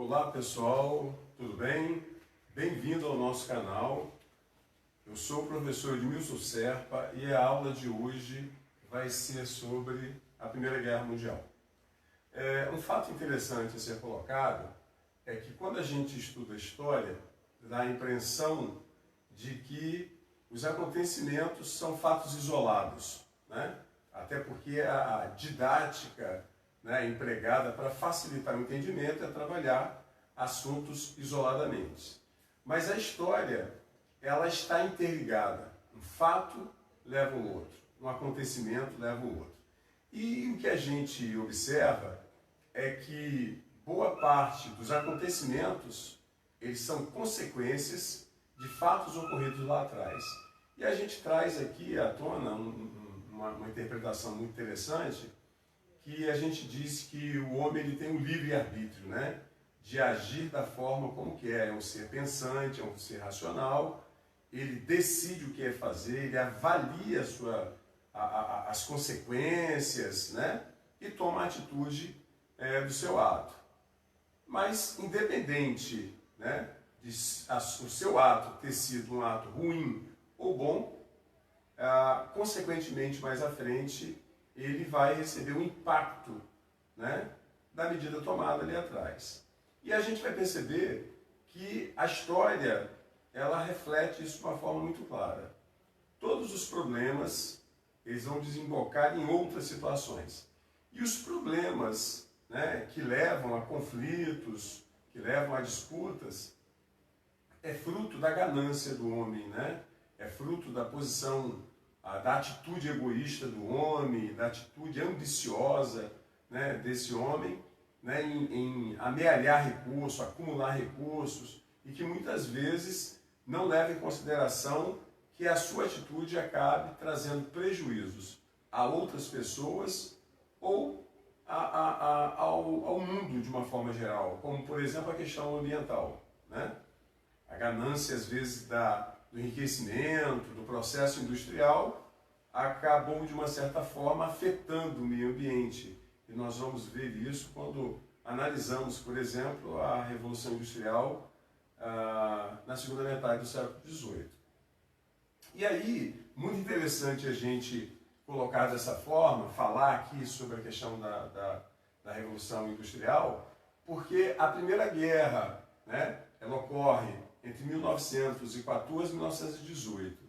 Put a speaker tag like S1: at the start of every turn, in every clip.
S1: Olá pessoal, tudo bem? Bem-vindo ao nosso canal. Eu sou o professor Edmilson Serpa e a aula de hoje vai ser sobre a Primeira Guerra Mundial. Um fato interessante a ser colocado é que quando a gente estuda a história, dá a impressão de que os acontecimentos são fatos isolados, né? Até porque a didática, né, empregada para facilitar o entendimento é trabalhar assuntos isoladamente. Mas a história, ela está interligada. Um fato leva o outro, um acontecimento leva o outro. E o que a gente observa é que boa parte dos acontecimentos, eles são consequências de fatos ocorridos lá atrás. E a gente traz aqui à tona uma interpretação muito interessante, que a gente diz que o homem ele tem um livre-arbítrio, né? De agir da forma como quer. É um ser pensante, é um ser racional, ele decide o que é fazer, ele avalia as consequências, né? E toma a atitude do seu ato. Mas, independente, né, de o seu ato ter sido um ato ruim ou bom, consequentemente, mais à frente, ele vai receber um impacto, né, da medida tomada ali atrás. E a gente vai perceber que a história, ela reflete isso de uma forma muito clara. Todos os problemas, eles vão desembocar em outras situações. E os problemas, né, que levam a conflitos, que levam a disputas, é fruto da ganância do homem, né? É fruto da posição, da atitude egoísta do homem, da atitude ambiciosa, né, desse homem, né, em amealhar recursos, acumular recursos, e que muitas vezes não leva em consideração que a sua atitude acabe trazendo prejuízos a outras pessoas ou ao mundo de uma forma geral, como por exemplo a questão ambiental, né? A ganância às vezes do enriquecimento, do processo industrial, acabou de uma certa forma afetando o meio ambiente. E nós vamos ver isso quando analisamos, por exemplo, a Revolução Industrial na segunda metade do século XVIII. E aí, muito interessante a gente colocar dessa forma, falar aqui sobre a questão da Revolução Industrial, porque a Primeira Guerra, né, ela ocorre entre 1914 e 1918.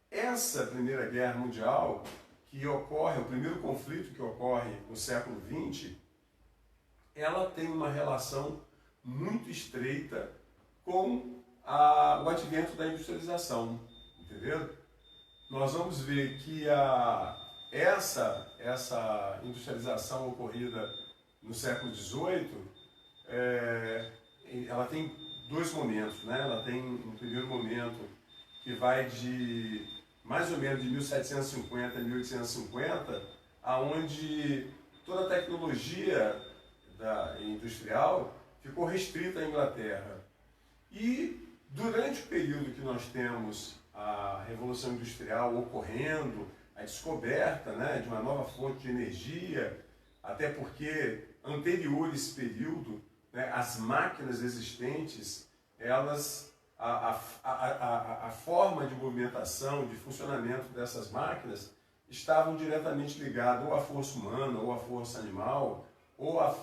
S1: Essa Primeira Guerra Mundial, que ocorre, o primeiro conflito que ocorre no século XX, ela tem uma relação muito estreita com o advento da industrialização, entendeu? Nós vamos ver que essa industrialização ocorrida no século XVIII, ela tem dois momentos, né? Ela tem um primeiro momento que vai de mais ou menos de 1750 a 1850, aonde toda a tecnologia industrial ficou restrita à Inglaterra. E durante o período que nós temos a Revolução Industrial ocorrendo, a descoberta, né, de uma nova fonte de energia, até porque anterior a esse período, né, as máquinas existentes, elas, a forma de movimentação, de funcionamento dessas máquinas estavam diretamente ligadas ou à força humana, ou à força animal, ou à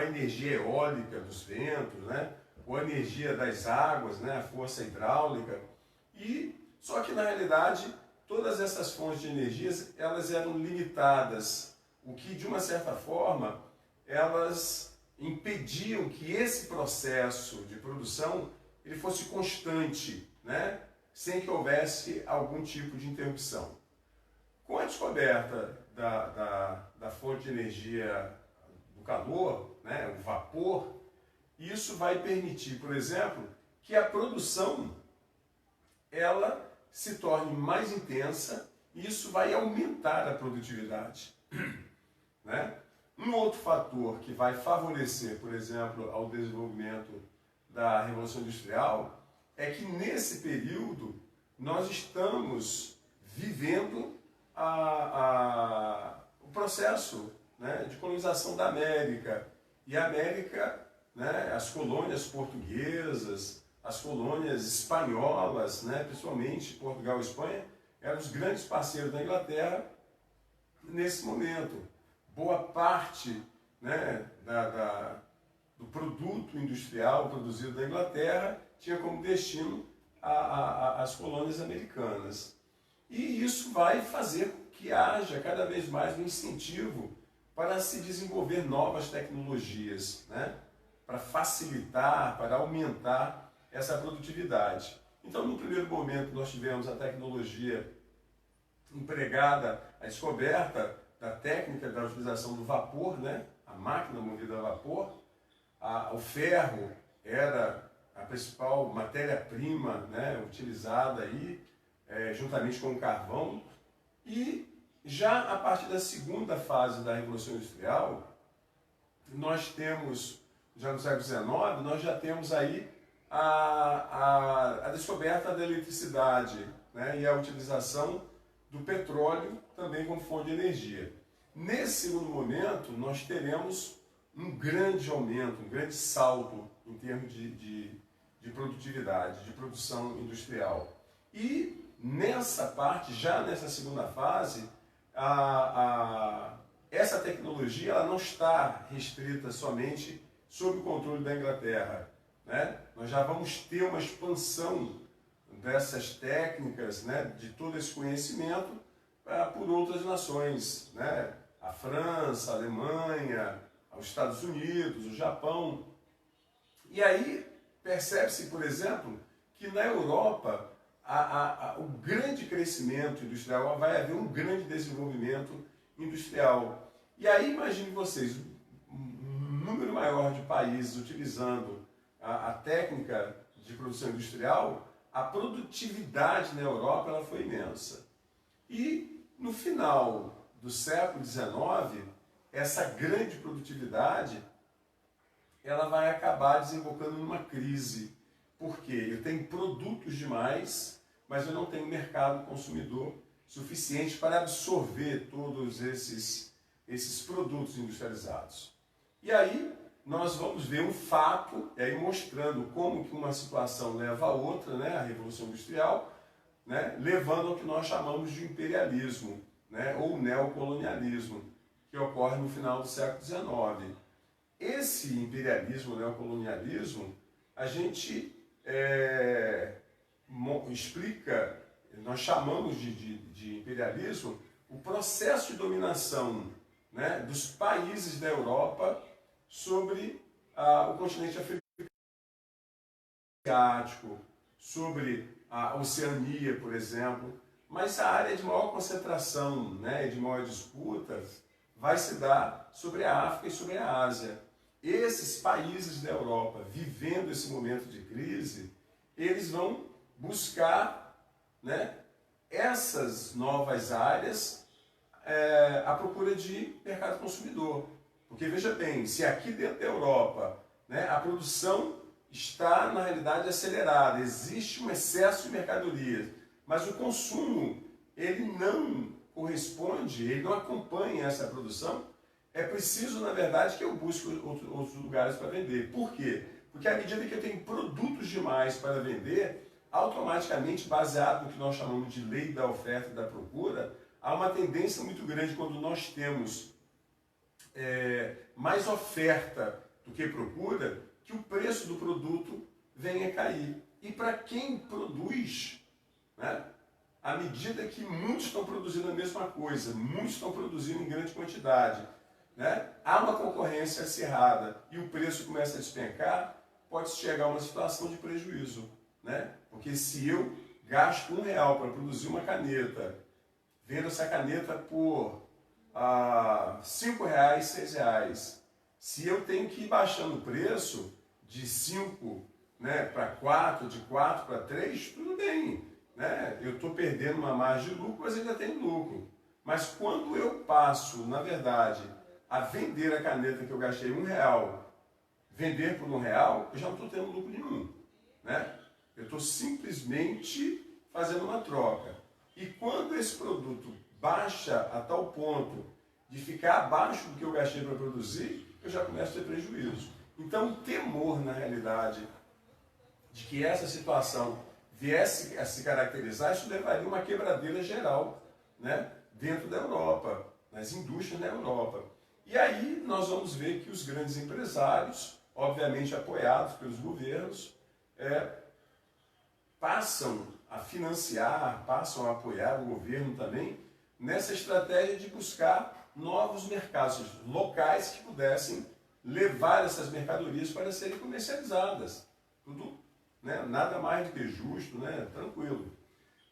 S1: energia eólica dos ventos, né, ou a energia das águas, né, a força hidráulica. E só que na realidade todas essas fontes de energias, elas eram limitadas, o que de uma certa forma elas impediam que esse processo de produção ele fosse constante, né, sem que houvesse algum tipo de interrupção. Com a descoberta da fonte de energia do calor, né, o vapor, isso vai permitir, por exemplo, que a produção ela se torne mais intensa e isso vai aumentar a produtividade, né? Um outro fator que vai favorecer, por exemplo, ao desenvolvimento da Revolução Industrial é que nesse período nós estamos vivendo o processo, né, de colonização da América. E a América né, as colônias portuguesas, as colônias espanholas, né, principalmente Portugal e Espanha, eram os grandes parceiros da Inglaterra nesse momento. Boa parte, né, do produto industrial produzido na Inglaterra tinha como destino as colônias americanas. E isso vai fazer com que haja cada vez mais um incentivo para se desenvolver novas tecnologias, né? Para facilitar, para aumentar essa produtividade. Então, no primeiro momento, nós tivemos a tecnologia empregada, a descoberta da técnica da utilização do vapor, né? A máquina movida a vapor. O ferro era a principal matéria-prima, né? Utilizada aí, juntamente com o carvão. E já a partir da segunda fase da Revolução Industrial, nós temos, já no século XIX, nós já temos aí a descoberta da eletricidade, né, e a utilização do petróleo também como fonte de energia. Nesse segundo momento, nós teremos um grande aumento, um grande salto em termos de produtividade, de produção industrial. E nessa parte, já nessa segunda fase, essa tecnologia ela não está restrita somente sob o controle da Inglaterra, né? Nós já vamos ter uma expansão dessas técnicas, né, de todo esse conhecimento por outras nações, né? A França, a Alemanha, os Estados Unidos, o Japão. E aí percebe-se, por exemplo, que na Europa o grande crescimento industrial, vai haver um grande desenvolvimento industrial. E aí imagine vocês, um número maior de países utilizando a técnica de produção industrial, a produtividade na Europa ela foi imensa. E no final do século XIX, essa grande produtividade ela vai acabar desembocando numa crise. Por quê? Eu tenho produtos demais, mas eu não tenho mercado consumidor suficiente para absorver todos esses produtos industrializados. E aí nós vamos ver um fato, aí mostrando como que uma situação leva a outra, né, a Revolução Industrial, né, levando ao que nós chamamos de imperialismo, né, ou neocolonialismo, que ocorre no final do século XIX. Esse imperialismo, neocolonialismo, a gente explica, nós chamamos de imperialismo, o processo de dominação, né, dos países da Europa sobre o continente asiático, sobre a Oceania, por exemplo, mas a área de maior concentração, né, de maior disputa vai se dar sobre a África e sobre a Ásia. Esses países da Europa, vivendo esse momento de crise, eles vão buscar, né, essas novas áreas à procura de mercado consumidor. Porque veja bem, se aqui dentro da Europa, né, a produção está na realidade acelerada, existe um excesso de mercadorias, mas o consumo ele não corresponde, ele não acompanha essa produção, é preciso, na verdade, que eu busque outros lugares para vender. Por quê? Porque à medida que eu tenho produtos demais para vender, automaticamente, baseado no que nós chamamos de lei da oferta e da procura, há uma tendência muito grande quando nós temos mais oferta do que procura, que o preço do produto venha a cair. E para quem produz, né, à medida que muitos estão produzindo a mesma coisa, muitos estão produzindo em grande quantidade, né, há uma concorrência acirrada e o preço começa a despencar, pode chegar a uma situação de prejuízo, né? Porque se eu gasto R$1 para produzir uma caneta, vendo essa caneta por R$5, R$6, se eu tenho que ir baixando o preço de 5, né, para 4, de 4 para 3, tudo bem, né? Eu estou perdendo uma margem de lucro, mas ainda tenho lucro. Mas quando eu passo, na verdade, a vender a caneta que eu gastei R$1, vender por R$1, eu já não estou tendo lucro nenhum, né? Eu estou simplesmente fazendo uma troca. E quando esse produto baixa a tal ponto de ficar abaixo do que eu gastei para produzir, eu já começo a ter prejuízo. Então, o temor, na realidade, de que essa situação viesse a se caracterizar, isso levaria a uma quebradeira geral, né, dentro da Europa, nas indústrias da Europa. E aí nós vamos ver que os grandes empresários, obviamente apoiados pelos governos, passam a financiar, passam a apoiar o governo também nessa estratégia de buscar novos mercados locais que pudessem levar essas mercadorias para serem comercializadas. Tudo, né, nada mais do que justo, né, tranquilo.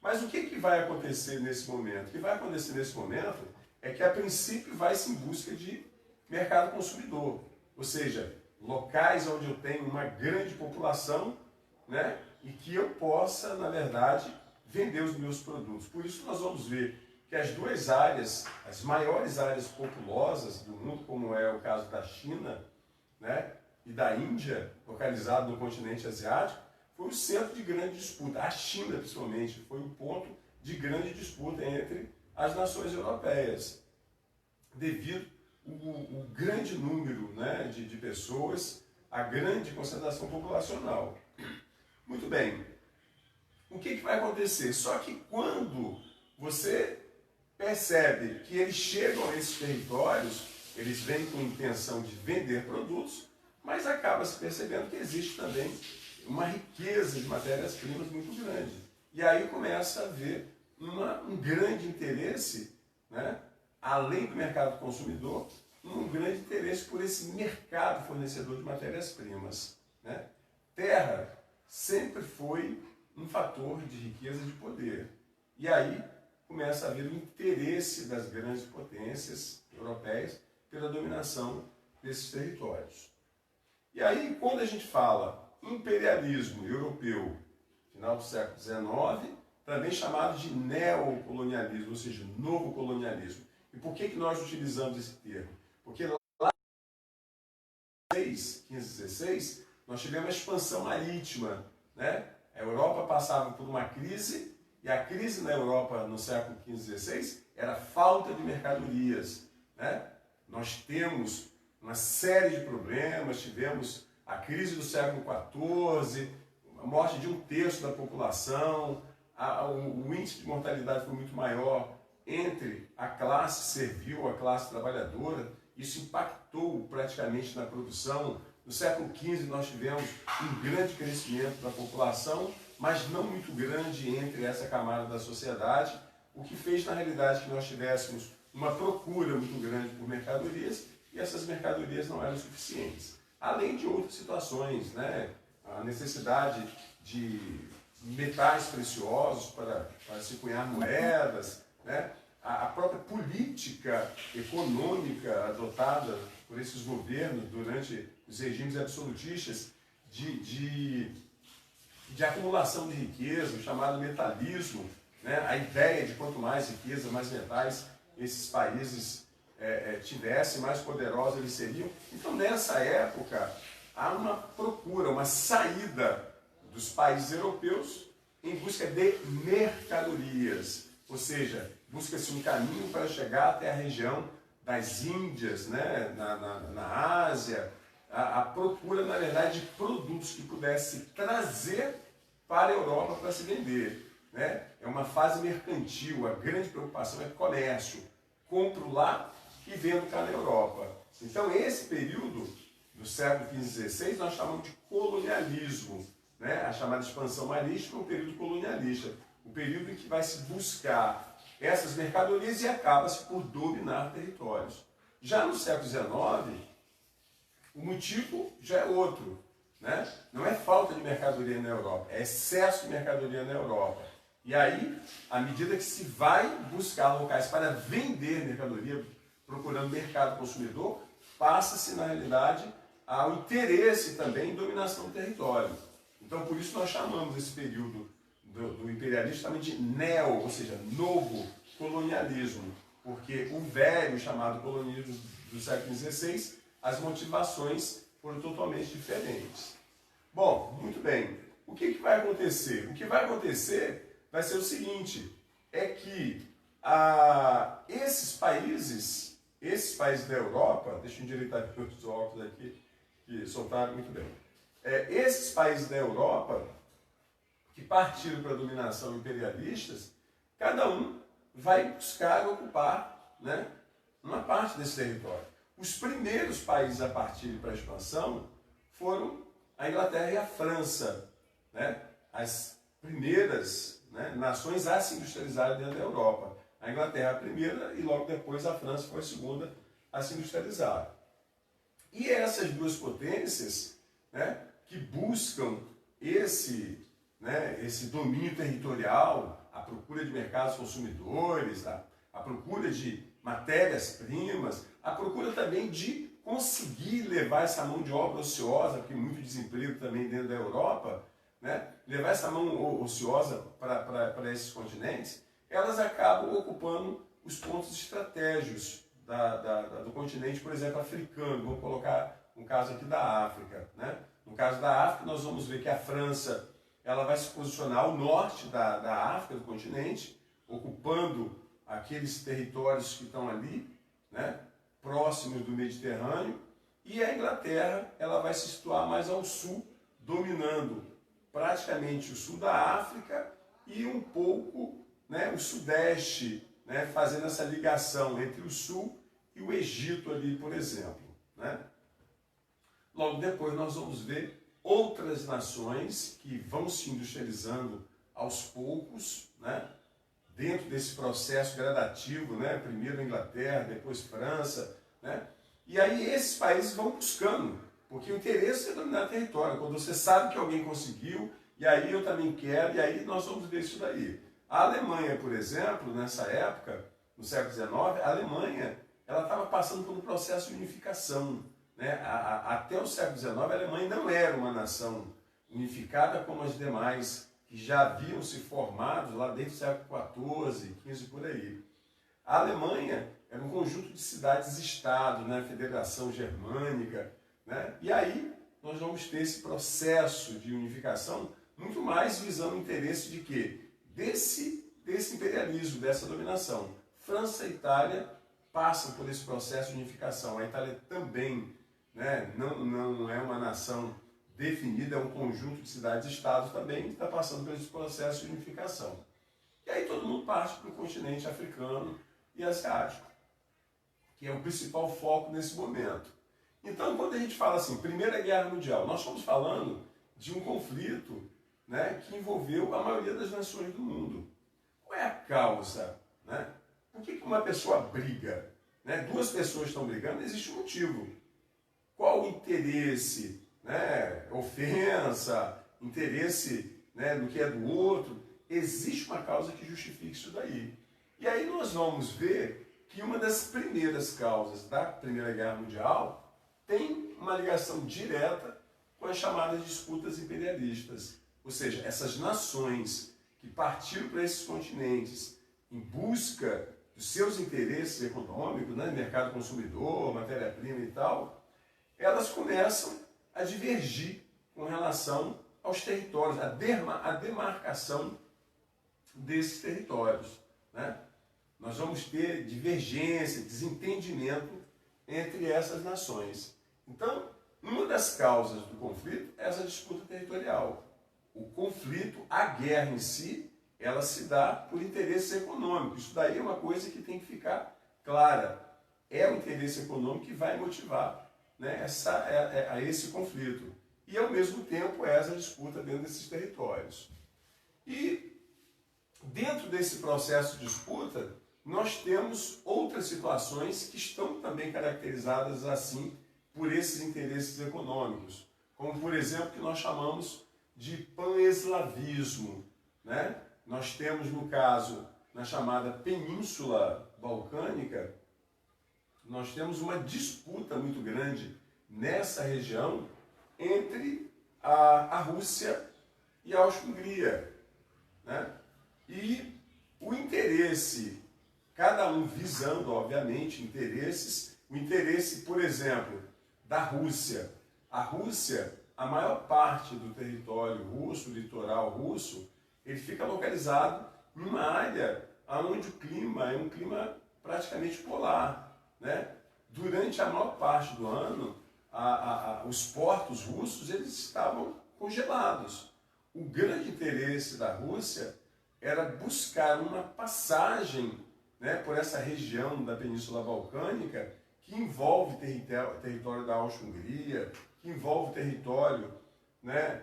S1: Mas o que vai acontecer nesse momento? O que vai acontecer nesse momento é que, a princípio, vai-se em busca de mercado consumidor. Ou seja, locais onde eu tenho uma grande população, né, e que eu possa, na verdade, vender os meus produtos. Por isso nós vamos ver que as duas áreas, as maiores áreas populosas do mundo, como é o caso da China, né, e da Índia, localizado no continente asiático, foi o centro de grande disputa. A China, principalmente, foi o ponto de grande disputa entre as nações europeias, devido ao grande número, né, de pessoas, a grande concentração populacional. Muito bem, o que vai acontecer? Só que quando você percebe que eles chegam a esses territórios, eles vêm com a intenção de vender produtos, mas acaba se percebendo que existe também uma riqueza de matérias-primas muito grande. E aí começa a haver um grande interesse, né, além do mercado consumidor, um grande interesse por esse mercado fornecedor de matérias-primas, né? Terra sempre foi um fator de riqueza e de poder. E aí começa a haver o interesse das grandes potências europeias pela dominação desses territórios. E aí, quando a gente fala imperialismo europeu, final do século XIX, também chamado de neocolonialismo, ou seja, novo colonialismo. E por que nós utilizamos esse termo? Porque lá em 1516, nós tivemos a expansão marítima, né? A Europa passava por uma crise, e a crise na Europa no século XV e XVI era a falta de mercadorias, né? Nós temos uma série de problemas, tivemos a crise do século XIV, a morte de 1/3 da população, o índice de mortalidade foi muito maior entre a classe servil, a classe trabalhadora. Isso impactou praticamente na produção. No século XV nós tivemos um grande crescimento da população, mas não muito grande entre essa camada da sociedade, o que fez na realidade que nós tivéssemos uma procura muito grande por mercadorias e essas mercadorias não eram suficientes. Além de outras situações, né? A necessidade de metais preciosos para se cunhar moedas, né? A própria política econômica adotada por esses governos durante os regimes absolutistas de acumulação de riqueza, o chamado metalismo, né? A ideia de quanto mais riqueza, mais metais esses países tivessem, mais poderosos eles seriam. Então, nessa época, há uma procura, uma saída dos países europeus em busca de mercadorias, ou seja, busca-se um caminho para chegar até a região das Índias, né, na Ásia, a procura, na verdade, de produtos que pudesse trazer para a Europa para se vender, né? É uma fase mercantil, a grande preocupação é comércio, compro lá e vendo cá na Europa. Então, esse período do século XV e XVI nós chamamos de colonialismo, né? A chamada expansão marítima é um período colonialista, o período em que vai se buscar essas mercadorias e acaba-se por dominar territórios. Já no século XIX, o motivo já é outro, né? Não é falta de mercadoria na Europa, é excesso de mercadoria na Europa. E aí, à medida que se vai buscar locais para vender mercadoria, procurando mercado consumidor, passa-se, na realidade, ao interesse também em dominação do território. Então, por isso nós chamamos esse período do imperialismo também de neo, ou seja, novo colonialismo, porque o velho chamado colonialismo do século XVI, as motivações foram totalmente diferentes. Bom, muito bem. O que vai acontecer? O que vai acontecer vai ser o seguinte, é que esses países da Europa, deixa eu endireitar os óculos aqui, que soltaram muito bem. Esses países da Europa, que partiram para a dominação imperialistas, cada um vai buscar ocupar, né, uma parte desse território. Os primeiros países a partirem para a expansão foram a Inglaterra e a França, né, as primeiras, né, nações a se industrializarem dentro da Europa. A Inglaterra a primeira e logo depois a França foi a segunda a se industrializar. E essas duas potências, né, que buscam esse domínio territorial, a procura de mercados consumidores, a procura de matérias-primas, a procura também de conseguir levar essa mão de obra ociosa, porque muito desemprego também dentro da Europa, né, levar essa mão ociosa para esses continentes, elas acabam ocupando os pontos estratégicos do continente, por exemplo, africano. Vamos colocar um caso aqui da África, né? No caso da África, nós vamos ver que a França ela vai se posicionar ao norte da África, do continente, ocupando aqueles territórios que estão ali, né, próximos do Mediterrâneo, e a Inglaterra ela vai se situar mais ao sul, dominando praticamente o sul da África e um pouco, né, o sudeste, né, fazendo essa ligação entre o sul e o Egito ali, por exemplo, né? Logo depois nós vamos ver outras nações que vão se industrializando aos poucos, né, dentro desse processo gradativo, né, primeiro a Inglaterra, depois França, né, e aí esses países vão buscando, porque o interesse é dominar território, quando você sabe que alguém conseguiu, e aí eu também quero, e aí nós vamos ver isso daí. A Alemanha, por exemplo, nessa época, no século XIX, a Alemanha ela estava passando por um processo de unificação, né? Até o século XIX, a Alemanha não era uma nação unificada como as demais, que já haviam se formado lá desde o século XIV, XV, por aí. A Alemanha era um conjunto de cidades-estado, né? Federação Germânica, né? E aí nós vamos ter esse processo de unificação muito mais visando o interesse de quê? Desse imperialismo, dessa dominação. França e Itália passam por esse processo de unificação. A Itália também, né, não é uma nação definida, é um conjunto de cidades-estados também que está passando por esse processo de unificação. E aí todo mundo parte para o continente africano e asiático, que é o principal foco nesse momento. Então, quando a gente fala assim, Primeira Guerra Mundial, nós estamos falando de um conflito, né, que envolveu a maioria das nações do mundo. Qual é a causa? Né? Por que uma pessoa briga? Né? Duas pessoas estão brigando, existe um motivo. Qual o interesse? Né? Ofensa, interesse, né, no que é do outro. Existe uma causa que justifique isso daí. E aí nós vamos ver que uma das primeiras causas da Primeira Guerra Mundial tem uma ligação direta com as chamadas disputas imperialistas. Ou seja, essas nações que partiram para esses continentes em busca dos seus interesses econômicos, né, mercado consumidor, matéria-prima e tal, elas começam a divergir com relação aos territórios, a demarcação desses territórios, né? Nós vamos ter divergência, desentendimento entre essas nações. Então, uma das causas do conflito é essa disputa territorial. O conflito, a guerra em si, ela se dá por interesses econômicos. Isso daí é uma coisa que tem que ficar clara. É o interesse econômico que vai motivar, né, a esse conflito. E, ao mesmo tempo, é essa disputa dentro desses territórios. E, dentro desse processo de disputa, nós temos outras situações que estão também caracterizadas assim por esses interesses econômicos. Como, por exemplo, que nós chamamos de pan-eslavismo, né? Nós temos, no caso, na chamada Península Balcânica, nós temos uma disputa muito grande nessa região entre a Rússia e a Áustria-Hungria, né? E o interesse, cada um visando, obviamente, interesses, o interesse, por exemplo, da Rússia. A Rússia, a maior parte do território russo, o litoral russo, ele fica localizado numa área onde o clima é um clima praticamente polar, né? Durante a maior parte do ano, os portos russos eles estavam congelados. O grande interesse da Rússia era buscar uma passagem, né, por essa região da Península Balcânica que envolve território da Áustria-Hungria, que envolve território, né,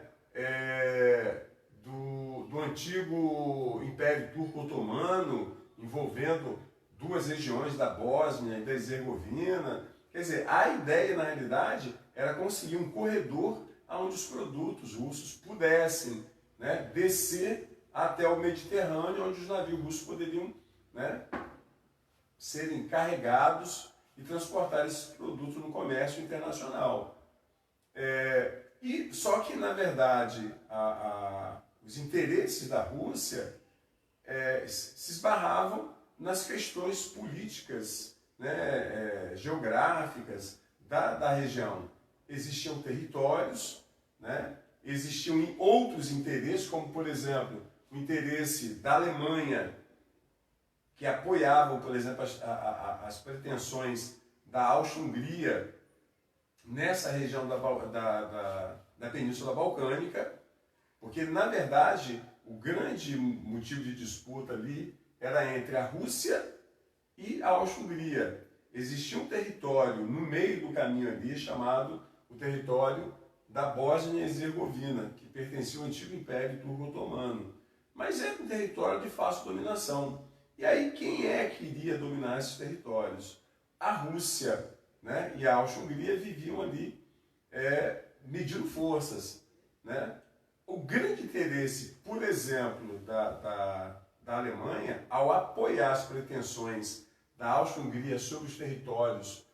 S1: do antigo Império Turco-Otomano, envolvendo duas regiões da Bósnia e da Herzegovina. Quer dizer, a ideia, na realidade, era conseguir um corredor onde os produtos russos pudessem, né, descer até o Mediterrâneo, onde os navios russos poderiam, né, serem carregados e transportar esses produtos no comércio internacional. Só que, na verdade, os interesses da Rússia se esbarravam nas questões políticas, né, geográficas da região. Existiam territórios, né, existiam outros interesses, como, por exemplo, o interesse da Alemanha, que apoiavam, por exemplo, as pretensões da Áustria-Hungria nessa região da Península Balcânica, porque, na verdade, o grande motivo de disputa ali era entre a Rússia e a Áustria-Hungria. Existia um território no meio do caminho ali chamado o território da Bósnia e Herzegovina, que pertencia ao antigo Império Turco-Otomano. Mas era um território de fácil dominação. E aí, quem é que iria dominar esses territórios? A Rússia, né, e a Áustria-Hungria viviam ali medindo forças, né? O grande interesse, por exemplo, da Alemanha, ao apoiar as pretensões da Áustria-Hungria sobre os territórios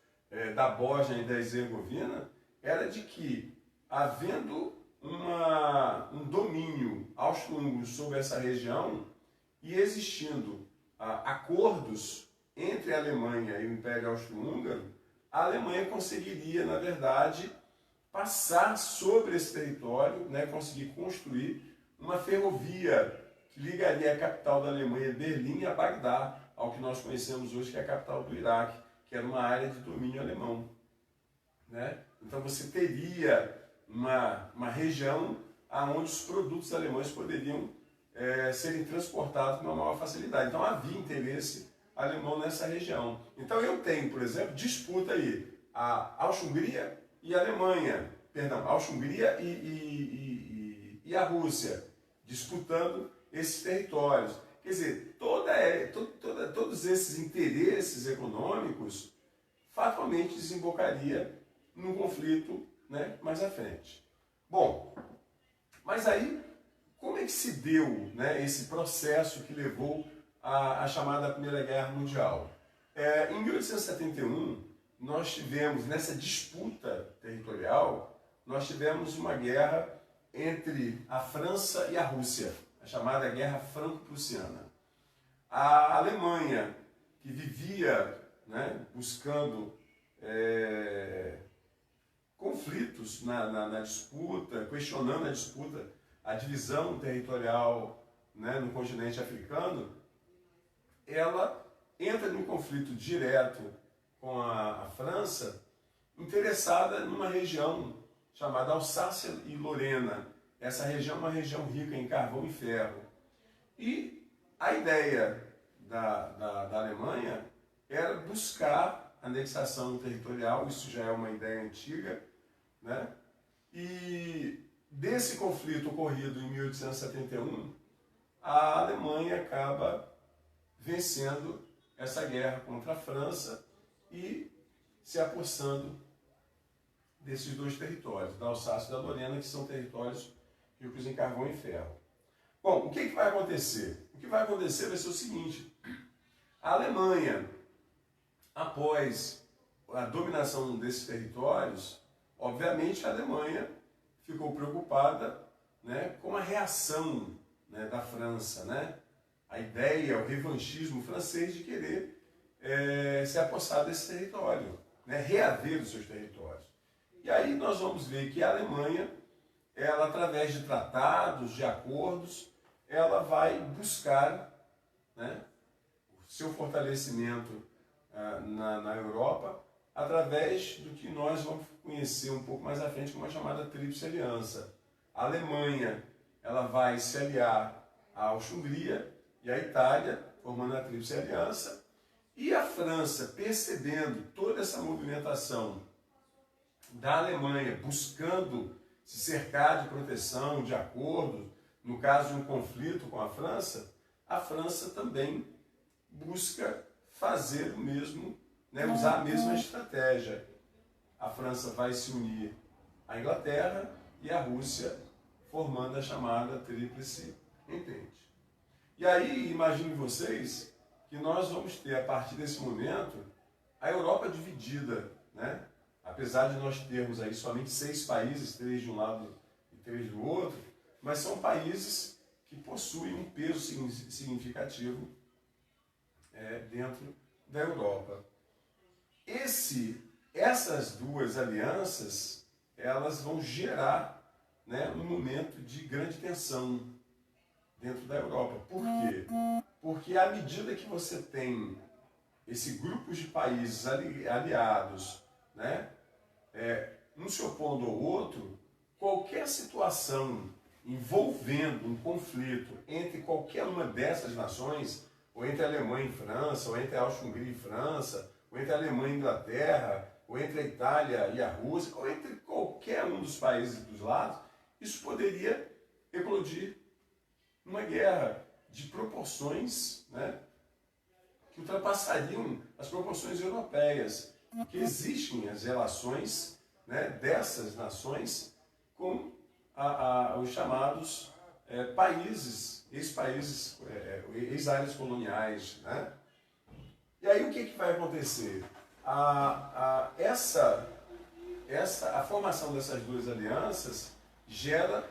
S1: da Bósnia e da Herzegovina, era de que, havendo um domínio austro-húngaro sobre essa região e existindo acordos entre a Alemanha e o Império Austro-Húngaro, a Alemanha conseguiria, na verdade, passar sobre esse território, né, conseguir construir uma ferrovia que ligaria a capital da Alemanha, Berlim, a Bagdá, ao que nós conhecemos hoje, que é a capital do Iraque, que era uma área de domínio alemão, né? Então você teria uma região onde os produtos alemães poderiam serem transportados com uma maior facilidade. Então havia interesse alemão nessa região. Então eu tenho, por exemplo, disputa aí a Áustria-Hungria e a Alemanha, perdão, a Áustria-Hungria e a Rússia, disputando esses territórios. Quer dizer, todos esses interesses econômicos fatalmente desembocaria num conflito, né, mais à frente. Bom, mas aí, como é que se deu, né, esse processo que levou à chamada Primeira Guerra Mundial? Em 1871, nós tivemos, nessa disputa territorial, nós tivemos uma guerra entre a França e a Rússia, a chamada Guerra Franco-Prussiana. A Alemanha, que vivia, né, buscando conflitos na disputa, questionando a disputa, a divisão territorial, né, no continente africano, ela entra num conflito direto com a França, interessada numa região chamada Alsácia e Lorena. Essa região é uma região rica em carvão e ferro. E a ideia da Alemanha era buscar anexação territorial, isso já é uma ideia antiga, né? E desse conflito ocorrido em 1871, a Alemanha acaba vencendo essa guerra contra a França e se apossando desses dois territórios, da Alsácia e da Lorena, que são territórios ricos em carvão e ferro. Bom, o que vai acontecer? O que vai acontecer vai ser o seguinte: a Alemanha, após a dominação desses territórios, obviamente a Alemanha ficou preocupada, né, com a reação, né, da França, né? A ideia, o revanchismo francês de querer se apossar desse território, né, reaver os seus territórios. E aí nós vamos ver que a Alemanha, ela, através de tratados, de acordos, ela vai buscar, né, o seu fortalecimento na Europa através do que nós vamos conhecer um pouco mais à frente como a chamada Tríplice Aliança. A Alemanha ela vai se aliar à Áustria-Hungria e à Itália, formando a Tríplice Aliança, e a França, percebendo toda essa movimentação da Alemanha, buscando se cercar de proteção, de acordo, no caso de um conflito com a França também busca fazer o mesmo, né, usar a mesma estratégia. A França vai se unir à Inglaterra e à Rússia, formando a chamada Tríplice Entente. E aí, imaginem vocês que nós vamos ter, a partir desse momento, a Europa dividida, né? Apesar de nós termos aí somente 6 países, 3 de um lado e 3 do outro, mas são países que possuem um peso significativo dentro da Europa. Essas duas alianças, elas vão gerar, né, um momento de grande tensão dentro da Europa. Por quê? Porque à medida que você tem esse grupo de países aliados, né, um se opondo ao outro, qualquer situação envolvendo um conflito entre qualquer uma dessas nações, ou entre a Alemanha e França, ou entre a Áustria-Hungria e França, ou entre a Alemanha e Inglaterra, ou entre a Itália e a Rússia, ou entre qualquer um dos países dos lados, isso poderia eclodir uma guerra de proporções, né, que ultrapassariam as proporções europeias, porque existem as relações, né, dessas nações com os chamados países, ex-países, ex-áreas coloniais, né? E aí o que vai acontecer? A formação dessas duas alianças gera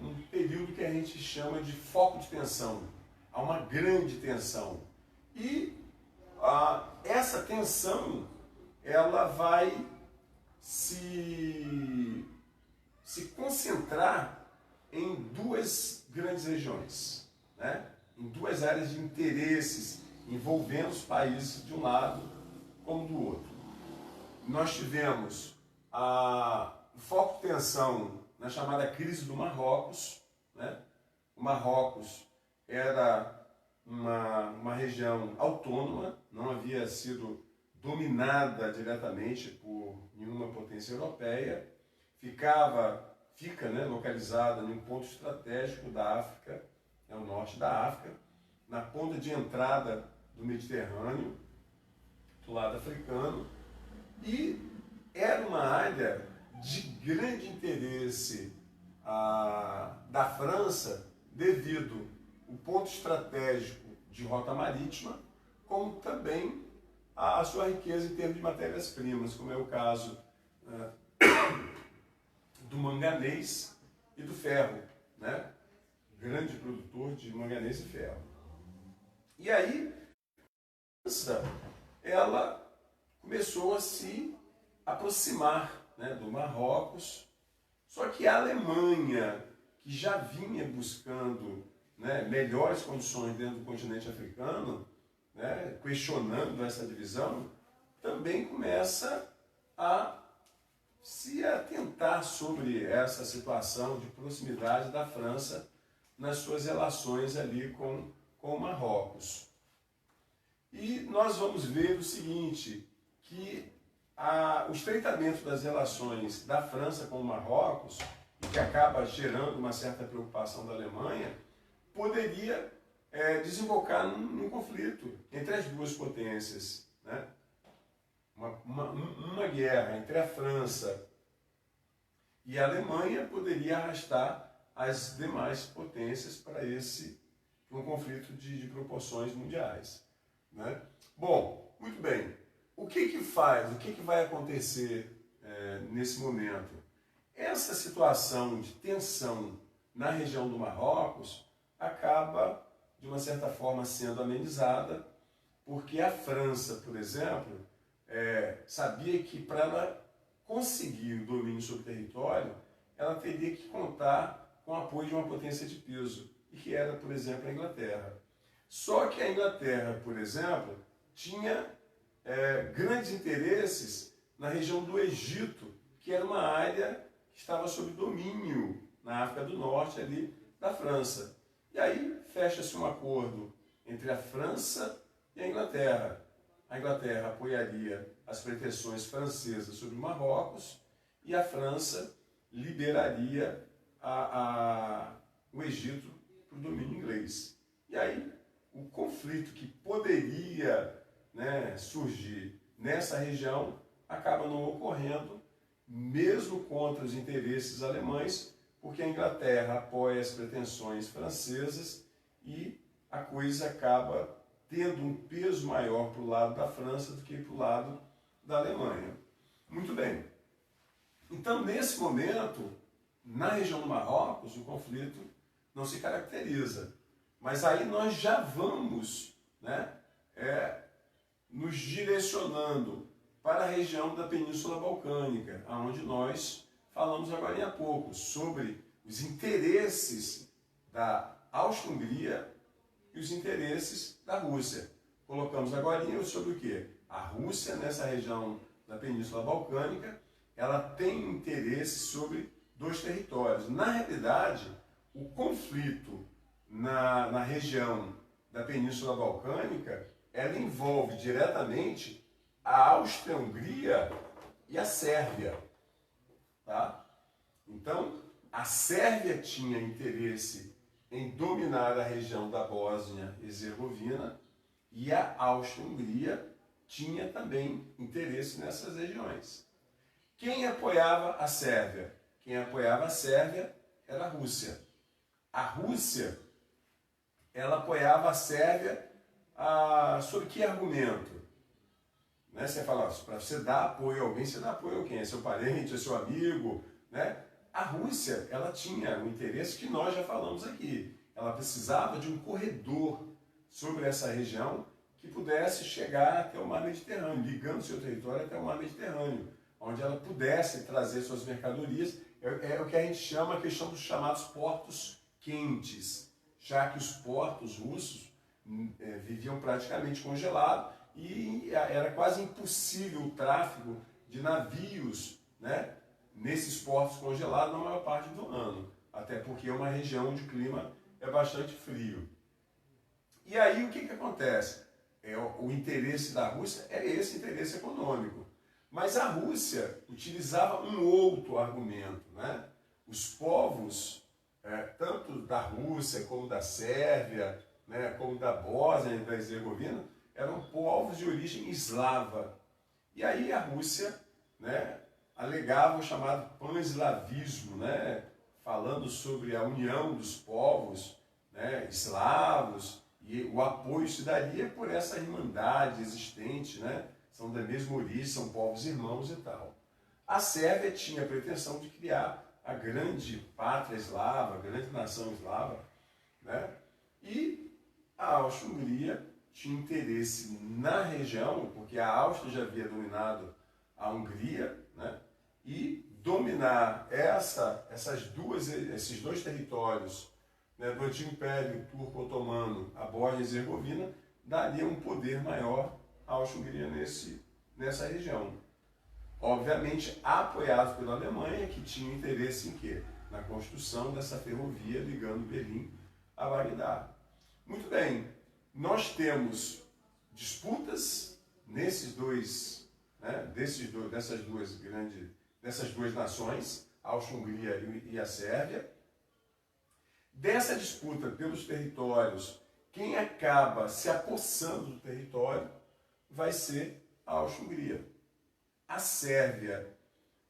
S1: um período que a gente chama de foco de tensão. Há uma grande tensão. E essa tensão ela vai se concentrar em duas grandes regiões, né? Em duas áreas de interesses envolvendo os países de um lado como do outro. Nós tivemos o foco de tensão na chamada crise do Marrocos, né? O Marrocos era uma região autônoma, não havia sido dominada diretamente por nenhuma potência europeia, fica, né, localizada em um ponto estratégico da África, o norte da África, na ponta de entrada do Mediterrâneo, do lado africano, e era uma área de grande interesse da França devido ao ponto estratégico de rota marítima, como também a sua riqueza em termos de matérias-primas, como é o caso do manganês e do ferro, né? Grande produtor de manganês e ferro. E aí, a França, ela começou a se aproximar, né, do Marrocos, só que a Alemanha, que já vinha buscando, né, melhores condições dentro do continente africano, né, questionando essa divisão, também começa a se atentar sobre essa situação de proximidade da França nas suas relações ali com o Marrocos. E nós vamos ver o seguinte, que o estreitamento das relações da França com o Marrocos, que acaba gerando uma certa preocupação da Alemanha, poderia desembocar num conflito entre as duas potências, né? Uma guerra entre a França e a Alemanha poderia arrastar as demais potências para um conflito de proporções mundiais, né? Bom, muito bem. O que vai acontecer nesse momento? Essa situação de tensão na região do Marrocos acaba, de uma certa forma, sendo amenizada, porque a França, por exemplo, sabia que para ela conseguir o domínio sobre o território, ela teria que contar com o apoio de uma potência de peso, e que era, por exemplo, a Inglaterra. Só que a Inglaterra, por exemplo, tinha grandes interesses na região do Egito, que era uma área que estava sob domínio na África do Norte, ali da França. E aí fecha-se um acordo entre a França e a Inglaterra. A Inglaterra apoiaria as pretensões francesas sobre Marrocos e a França liberaria o Egito para o domínio inglês. E aí o conflito que poderia, né, surgir nessa região acaba não ocorrendo, mesmo contra os interesses alemães, porque a Inglaterra apoia as pretensões francesas e a coisa acaba tendo um peso maior para o lado da França do que para o lado da Alemanha. Muito bem. Então, nesse momento, na região do Marrocos, o conflito não se caracteriza. Mas aí nós já vamos, né, nos direcionando para a região da Península Balcânica, onde nós falamos agora há pouco, sobre os interesses da Áustria-Hungria e os interesses da Rússia. Colocamos agora sobre o quê? A Rússia, nessa região da Península Balcânica, ela tem interesse sobre 2 territórios. Na realidade, o conflito na região da Península Balcânica, ela envolve diretamente a Áustria-Hungria e a Sérvia. Tá? Então, a Sérvia tinha interesse em dominar a região da Bósnia e Herzegovina e a Áustria-Hungria tinha também interesse nessas regiões. Quem apoiava a Sérvia? Quem apoiava a Sérvia era a Rússia. A Rússia, ela apoiava a Sérvia sob que argumento? Né? Você fala, para você dar apoio a alguém, você dá apoio a quem? É seu parente, é seu amigo, né? A Rússia, ela tinha um interesse que nós já falamos aqui. Ela precisava de um corredor sobre essa região que pudesse chegar até o mar Mediterrâneo, ligando seu território até o mar Mediterrâneo, onde ela pudesse trazer suas mercadorias. É o que a gente chama a questão dos chamados portos quentes, já que os portos russos viviam praticamente congelados e era quase impossível o tráfego de navios, né, nesses portos congelados na maior parte do ano, até porque é uma região onde o clima é bastante frio. E aí o que acontece? O interesse da Rússia é esse interesse econômico. Mas a Rússia utilizava um outro argumento, né? Os povos, tanto da Rússia como da Sérvia, né, como da Bósnia e da Herzegovina, eram povos de origem eslava. E aí a Rússia, né, alegava o chamado pan-eslavismo, né, falando sobre a união dos povos, né, eslavos, e o apoio se daria por essa irmandade existente, né, são da mesma origem, são povos irmãos e tal. A Sérvia tinha a pretensão de criar a grande pátria eslava, a grande nação eslava, né, e a Áustria-Hungria tinha interesse na região, porque a Áustria já havia dominado a Hungria, né, e dominar esses dois territórios, né, do antigo Império Turco-Otomano, a Bósnia e Herzegovina, daria um poder maior à Áustria-Hungria nessa região. Obviamente apoiado pela Alemanha, que tinha interesse em quê? Na construção dessa ferrovia ligando Berlim a Bagdá. Muito bem, nós temos disputas nesses dois, né, dessas duas nações, a Áustria-Hungria e a Sérvia. Dessa disputa pelos territórios, quem acaba se apossando do território vai ser a Áustria-Hungria. A Sérvia,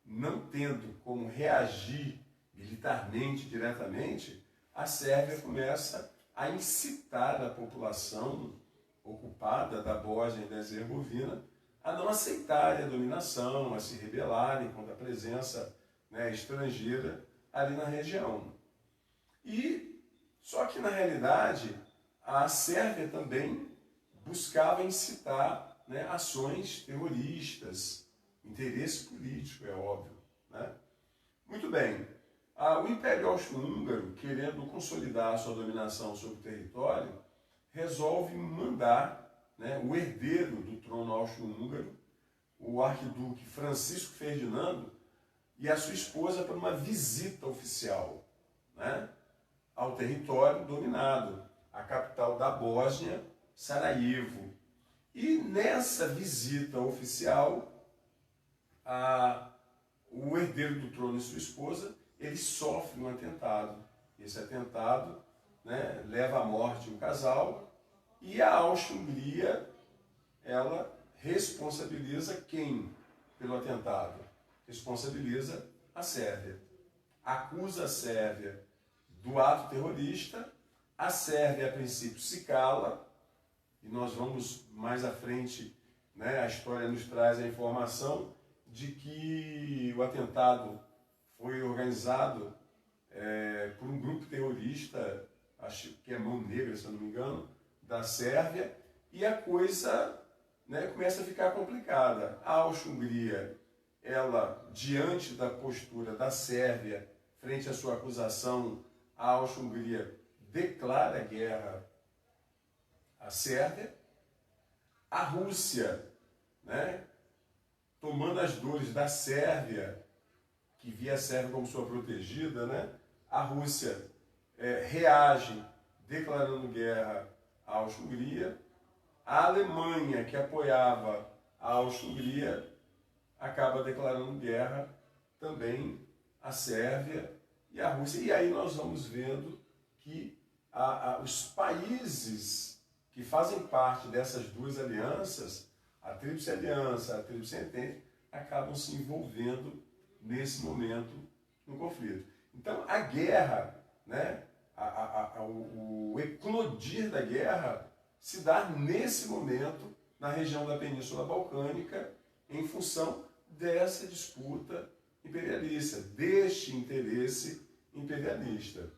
S1: não tendo como reagir militarmente diretamente, a Sérvia começa a incitar a população ocupada da Bósnia e da Herzegovina a não aceitarem a dominação, a se rebelarem contra a presença, né, estrangeira ali na região. Só que, na realidade, a Sérvia também buscava incitar, né, ações terroristas, interesse político, é óbvio, né? Muito bem, o Império Austro-Húngaro, querendo consolidar a sua dominação sobre o território, resolve mandar, né, o herdeiro do trono austro-húngaro, o arquiduque Francisco Ferdinando e a sua esposa para uma visita oficial, né, ao território dominado, a capital da Bósnia, Sarajevo. E nessa visita oficial, o herdeiro do trono e sua esposa, ele sofre um atentado. Esse atentado, né, leva à morte um casal, e a Áustria-Hungria, ela responsabiliza quem pelo atentado? Responsabiliza a Sérvia. Acusa a Sérvia do ato terrorista, a Sérvia a princípio se cala, e nós vamos mais à frente, né, a história nos traz a informação de que o atentado foi organizado por um grupo terrorista, acho que é Mão Negra, se eu não me engano, da Sérvia, e a coisa, né, começa a ficar complicada. A Áustria-Hungria, ela, diante da postura da Sérvia, frente à sua acusação, a Áustria-Hungria declara guerra à Sérvia. A Rússia, né, tomando as dores da Sérvia, que via a Sérvia como sua protegida, né, a Rússia reage declarando guerra à Áustria-Hungria. A Alemanha, que apoiava a Áustria-Hungria, acaba declarando guerra também à Sérvia e à Rússia. E aí nós vamos vendo que os países que fazem parte dessas duas alianças, a Tríplice Aliança, a Tríplice Entente, acabam se envolvendo nesse momento no conflito. Então a guerra, né, o eclodir da guerra se dá nesse momento na região da Península Balcânica, em função dessa disputa imperialista, deste interesse imperialista.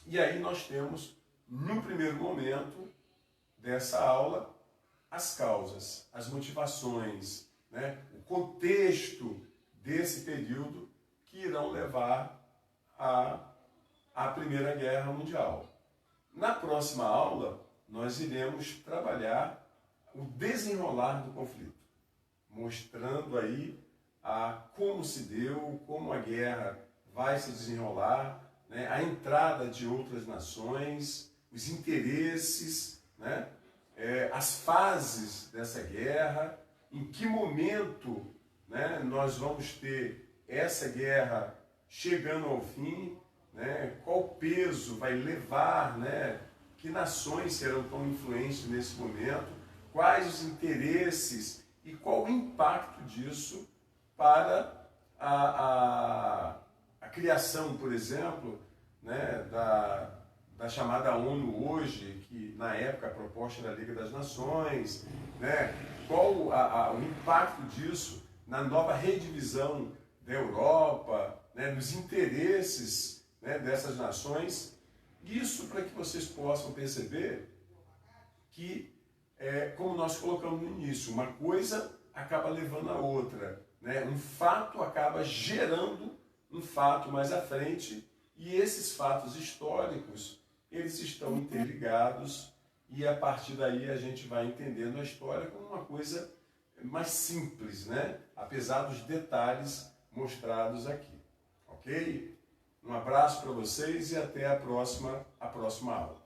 S1: E aí nós temos, no primeiro momento dessa aula, as causas, as motivações, né, o contexto desse período que irão levar à Primeira Guerra Mundial. Na próxima aula, nós iremos trabalhar o desenrolar do conflito, mostrando aí como se deu, como a guerra vai se desenrolar, né, a entrada de outras nações, os interesses, né, as fases dessa guerra, em que momento, né, nós vamos ter essa guerra chegando ao fim, né, qual peso vai levar, né, que nações serão tão influentes nesse momento, quais os interesses e qual o impacto disso para a criação, por exemplo, né, da chamada ONU hoje, que na época a proposta era a Liga das Nações, né, qual o impacto disso na nova redivisão da Europa, né, nos interesses, né, dessas nações. Isso para que vocês possam perceber que, como nós colocamos no início, uma coisa acaba levando a outra, né? Um fato acaba gerando um fato mais à frente, e esses fatos históricos, eles estão interligados, e a partir daí a gente vai entendendo a história como uma coisa mais simples, né? Apesar dos detalhes mostrados aqui. Ok? Um abraço para vocês e até a próxima aula.